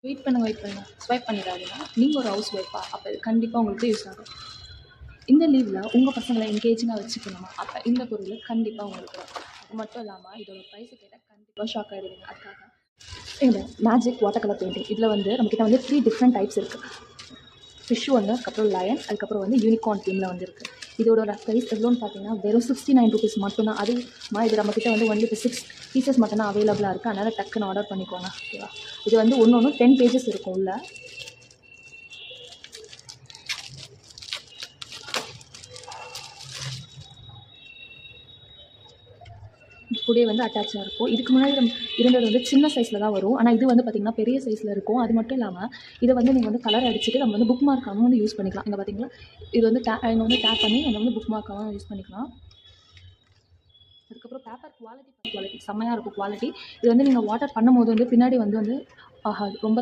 Wait பண்ணுங்க. Swipe பண்ணிடாதீங்க. நீங்கள் ஒரு ஹவுஸ் ஒய்ஃபா அப்போ இது கண்டிப்பாக உங்களுக்கு யூஸ் ஆகும். இந்த லீவில் உங்கள் பசங்களை என்கேஜிங்காக வச்சுக்கணுமா அப்போ இந்த பொருள் கண்டிப்பாக உங்களுக்கு வரும். அது மட்டும் இல்லாமல் இதோட ப்ரைஸு கேட்டால் கண்டிப்பாக ஷாக் ஆகிடுவீங்க. அதுக்காக இந்த மேஜிக் வாட்டர் கலர் பெயிண்டிங் இதில் வந்து நம்மக்கிட்ட வந்து 3 டிஃப்ரெண்ட் டைப்ஸ் இருக்குது. ஃபிஷ் ஒன்று, அதுக்கப்புறம் லயன், அதுக்கப்புறம் வந்து யூனிகார்ன் தீமில் வந்து இருக்குது. இதோட ப்ரைஸ் எவ்வளோன்னு பார்த்தீங்கன்னா வெறும் 69 ருபீஸ் மட்டும்தான். அதேமா இது நம்மக்கிட்ட வந்து ஒன்லி இப்போ 6 பீசஸ் மட்டும்தான் அவைலபிளாக இருக்குது. அதனால் டக்குன்னு ஆர்டர் பண்ணிக்கோங்க. ஓகேவா? இது வந்து ஒன்று 10 பேஜஸ் இருக்கும் உள்ள. கூடயே வந்து அட்டாச்சாக இருக்கும். இதுக்கு முன்னாடி இருந்தது வந்து சின்ன சைஸில் தான் வரும். ஆனால் இது வந்து பார்த்திங்கன்னா பெரிய சைஸில் இருக்கும். அது மட்டும் இல்லாமல் இதை வந்து நீங்கள் வந்து கலர் அடிச்சுட்டு நம்ம வந்து புக் மார்க்காகவும் வந்து யூஸ் பண்ணிக்கலாம். இங்கே பார்த்தீங்களா, இது வந்து இங்கே வந்து டேப் பண்ணி நம்ம வந்து புக் மார்க்காகவும் யூஸ் பண்ணிக்கலாம். அதுக்கப்புறம் பேப்பர் குவாலிட்டி செம்மையாக இருக்கும் குவாலிட்டி. இது வந்து நீங்கள் வாட்டர் பண்ணும்போது வந்து பின்னாடி வந்து ரொம்ப